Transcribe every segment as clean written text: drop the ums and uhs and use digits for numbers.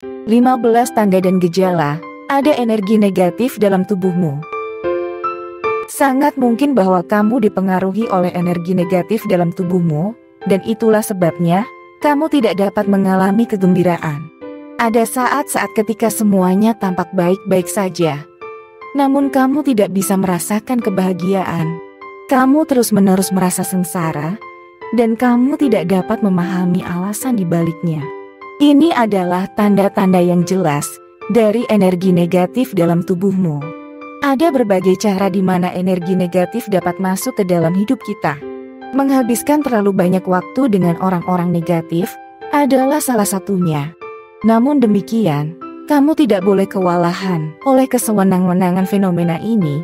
15 tanda dan gejala, ada energi negatif dalam tubuhmu. Sangat mungkin bahwa kamu dipengaruhi oleh energi negatif dalam tubuhmu, dan itulah sebabnya, kamu tidak dapat mengalami kegembiraan. Ada saat-saat ketika semuanya tampak baik-baik saja. Namun kamu tidak bisa merasakan kebahagiaan. Kamu terus-menerus merasa sengsara, dan kamu tidak dapat memahami alasan di baliknya. Ini adalah tanda-tanda yang jelas dari energi negatif dalam tubuhmu. Ada berbagai cara di mana energi negatif dapat masuk ke dalam hidup kita. Menghabiskan terlalu banyak waktu dengan orang-orang negatif adalah salah satunya. Namun demikian, kamu tidak boleh kewalahan oleh kesewenang-wenangan fenomena ini,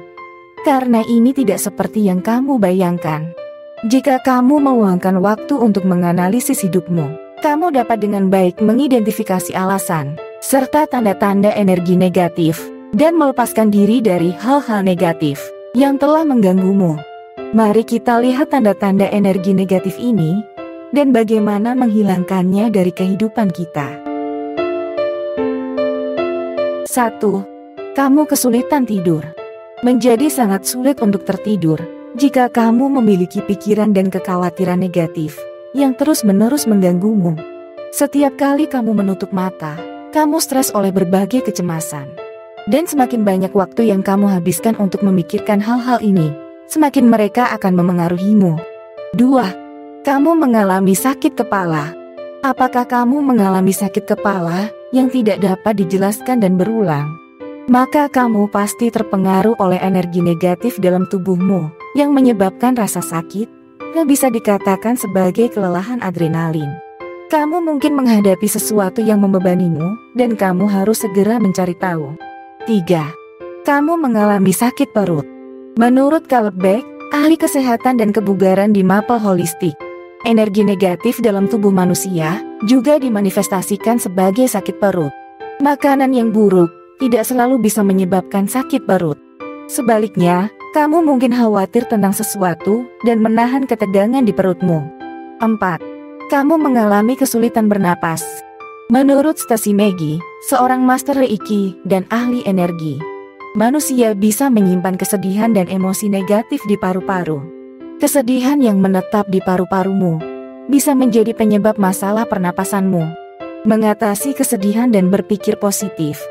karena ini tidak seperti yang kamu bayangkan. Jika kamu meluangkan waktu untuk menganalisis hidupmu, kamu dapat dengan baik mengidentifikasi alasan, serta tanda-tanda energi negatif, dan melepaskan diri dari hal-hal negatif yang telah mengganggumu. Mari kita lihat tanda-tanda energi negatif ini, dan bagaimana menghilangkannya dari kehidupan kita. 1. Kamu kesulitan tidur. Menjadi sangat sulit untuk tertidur jika kamu memiliki pikiran dan kekhawatiran negatif yang terus-menerus mengganggumu. Setiap kali kamu menutup mata, kamu stres oleh berbagai kecemasan. Dan semakin banyak waktu yang kamu habiskan untuk memikirkan hal-hal ini, semakin mereka akan memengaruhimu. 2. Kamu mengalami sakit kepala. Apakah kamu mengalami sakit kepala yang tidak dapat dijelaskan dan berulang? Maka kamu pasti terpengaruh oleh energi negatif dalam tubuhmu yang menyebabkan rasa sakit yang bisa dikatakan sebagai kelelahan adrenalin. Kamu mungkin menghadapi sesuatu yang membebanimu dan kamu harus segera mencari tahu. 3. Kamu mengalami sakit perut. Menurut Caleb Beck, ahli kesehatan dan kebugaran di Maple Holistic, energi negatif dalam tubuh manusia juga dimanifestasikan sebagai sakit perut. Makanan yang buruk tidak selalu bisa menyebabkan sakit perut. Sebaliknya, kamu mungkin khawatir tentang sesuatu dan menahan ketegangan di perutmu. 4. Kamu mengalami kesulitan bernapas. Menurut Stacy Maggie, seorang master Reiki dan ahli energi, manusia bisa menyimpan kesedihan dan emosi negatif di paru-paru. Kesedihan yang menetap di paru-parumu bisa menjadi penyebab masalah pernapasanmu. Mengatasi kesedihan dan berpikir positif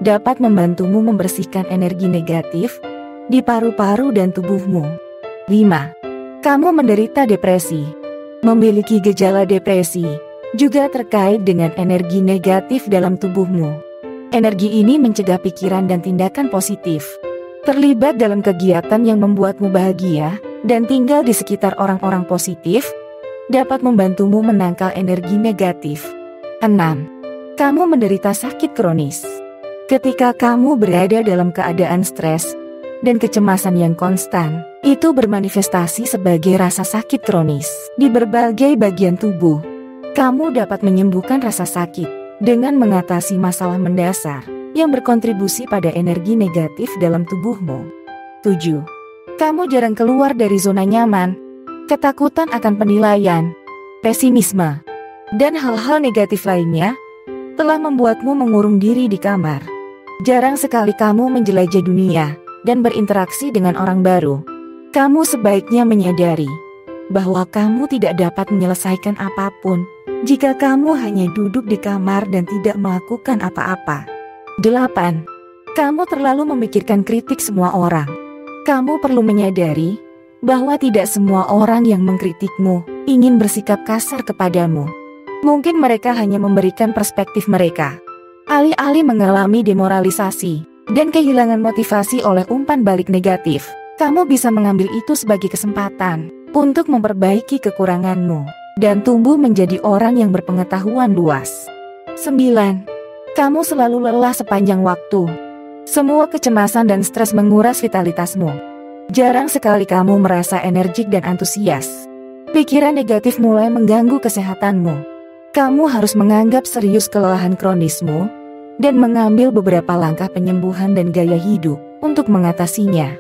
dapat membantumu membersihkan energi negatif di paru-paru dan tubuhmu. 5. Kamu menderita depresi. Memiliki gejala depresi juga terkait dengan energi negatif dalam tubuhmu. Energi ini mencegah pikiran dan tindakan positif. Terlibat dalam kegiatan yang membuatmu bahagia dan tinggal di sekitar orang-orang positif dapat membantumu menangkal energi negatif. 6. Kamu menderita sakit kronis. Ketika kamu berada dalam keadaan stres dan kecemasan yang konstan, itu bermanifestasi sebagai rasa sakit kronis di berbagai bagian tubuh. Kamu dapat menyembuhkan rasa sakit dengan mengatasi masalah mendasar yang berkontribusi pada energi negatif dalam tubuhmu. 7. Kamu jarang keluar dari zona nyaman. Ketakutan akan penilaian, pesimisme, dan hal-hal negatif lainnya telah membuatmu mengurung diri di kamar. Jarang sekali kamu menjelajah dunia dan berinteraksi dengan orang baru. Kamu sebaiknya menyadari bahwa kamu tidak dapat menyelesaikan apapun jika kamu hanya duduk di kamar dan tidak melakukan apa-apa. 8. Kamu terlalu memikirkan kritik semua orang. Kamu perlu menyadari bahwa tidak semua orang yang mengkritikmu ingin bersikap kasar kepadamu. Mungkin mereka hanya memberikan perspektif mereka. Alih-alih mengalami demoralisasi dan kehilangan motivasi oleh umpan balik negatif, kamu bisa mengambil itu sebagai kesempatan untuk memperbaiki kekuranganmu dan tumbuh menjadi orang yang berpengetahuan luas. 9. Kamu selalu lelah sepanjang waktu. Semua kecemasan dan stres menguras vitalitasmu. Jarang sekali kamu merasa energik dan antusias. Pikiran negatif mulai mengganggu kesehatanmu. Kamu harus menganggap serius kelelahan kronismu dan mengambil beberapa langkah penyembuhan dan gaya hidup untuk mengatasinya.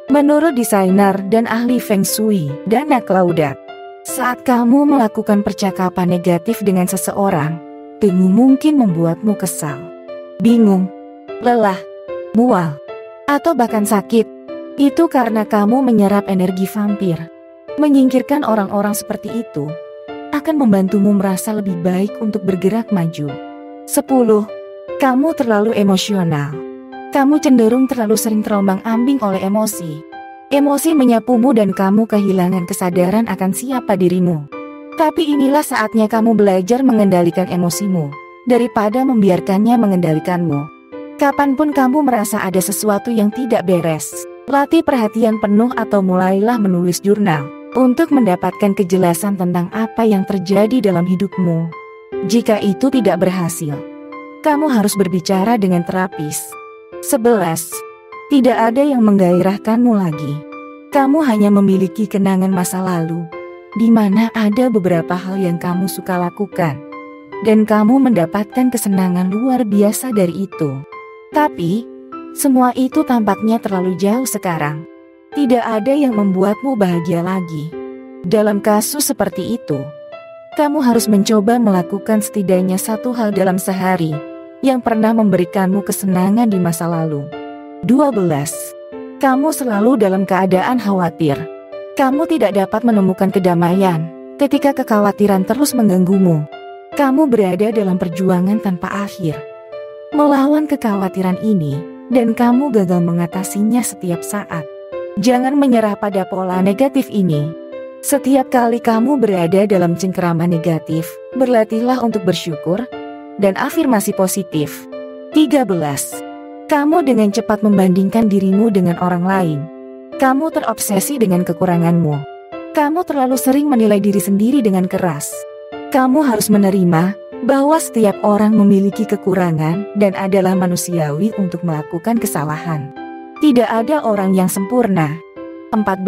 Menurut desainer dan ahli Feng Shui, Dana Claudat, saat kamu melakukan percakapan negatif dengan seseorang, waktumu mungkin membuatmu kesal, bingung, lelah, mual, atau bahkan sakit. Itu karena kamu menyerap energi vampir. Menyingkirkan orang-orang seperti itu akan membantumu merasa lebih baik untuk bergerak maju. 10. Kamu terlalu emosional. Kamu cenderung terlalu sering terombang-ambing oleh emosi. Emosi menyapumu dan kamu kehilangan kesadaran akan siapa dirimu. Tapi inilah saatnya kamu belajar mengendalikan emosimu, daripada membiarkannya mengendalikanmu. Kapanpun kamu merasa ada sesuatu yang tidak beres, latih perhatian penuh atau mulailah menulis jurnal untuk mendapatkan kejelasan tentang apa yang terjadi dalam hidupmu. Jika itu tidak berhasil, kamu harus berbicara dengan terapis. 11. Tidak ada yang menggairahkanmu lagi. Kamu hanya memiliki kenangan masa lalu, di mana ada beberapa hal yang kamu suka lakukan, dan kamu mendapatkan kesenangan luar biasa dari itu. Tapi, semua itu tampaknya terlalu jauh sekarang. Tidak ada yang membuatmu bahagia lagi. Dalam kasus seperti itu, kamu harus mencoba melakukan setidaknya satu hal dalam sehari yang pernah memberikanmu kesenangan di masa lalu. 12. Kamu selalu dalam keadaan khawatir. Kamu tidak dapat menemukan kedamaian ketika kekhawatiran terus mengganggumu. Kamu berada dalam perjuangan tanpa akhir melawan kekhawatiran ini, dan kamu gagal mengatasinya setiap saat. Jangan menyerah pada pola negatif ini. Setiap kali kamu berada dalam cengkeraman negatif, berlatihlah untuk bersyukur dan afirmasi positif. 13. Kamu dengan cepat membandingkan dirimu dengan orang lain. Kamu terobsesi dengan kekuranganmu. Kamu terlalu sering menilai diri sendiri dengan keras. Kamu harus menerima bahwa setiap orang memiliki kekurangan dan adalah manusiawi untuk melakukan kesalahan. Tidak ada orang yang sempurna. 14.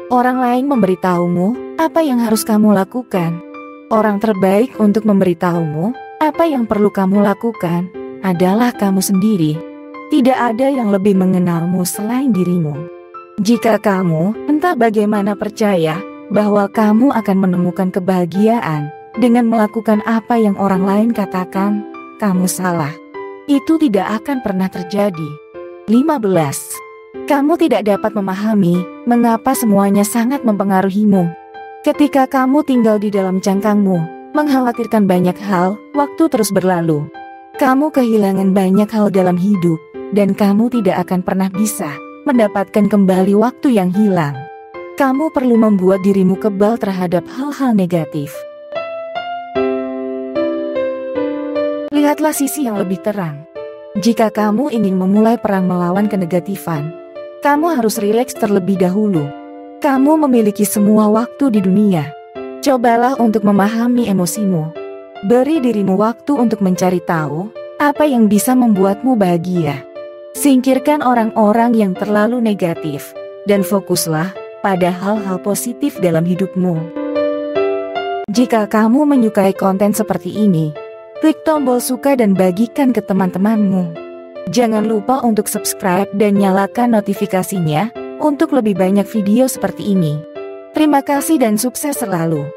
Orang lain memberitahumu apa yang harus kamu lakukan. Orang terbaik untuk memberitahumu apa yang perlu kamu lakukan adalah kamu sendiri. Tidak ada yang lebih mengenalmu selain dirimu. Jika kamu entah bagaimana percaya bahwa kamu akan menemukan kebahagiaan dengan melakukan apa yang orang lain katakan, kamu salah. Itu tidak akan pernah terjadi. 15. Kamu tidak dapat memahami mengapa semuanya sangat mempengaruhimu. Ketika kamu tinggal di dalam cangkangmu, mengkhawatirkan banyak hal, waktu terus berlalu. Kamu kehilangan banyak hal dalam hidup, dan kamu tidak akan pernah bisa mendapatkan kembali waktu yang hilang. Kamu perlu membuat dirimu kebal terhadap hal-hal negatif. Lihatlah sisi yang lebih terang. Jika kamu ingin memulai perang melawan kenegatifan, kamu harus rileks terlebih dahulu. Kamu memiliki semua waktu di dunia. Cobalah untuk memahami emosimu. Beri dirimu waktu untuk mencari tahu apa yang bisa membuatmu bahagia. Singkirkan orang-orang yang terlalu negatif, dan fokuslah pada hal-hal positif dalam hidupmu. Jika kamu menyukai konten seperti ini, klik tombol suka dan bagikan ke teman-temanmu. Jangan lupa untuk subscribe dan nyalakan notifikasinya untuk lebih banyak video seperti ini. Terima kasih dan sukses selalu.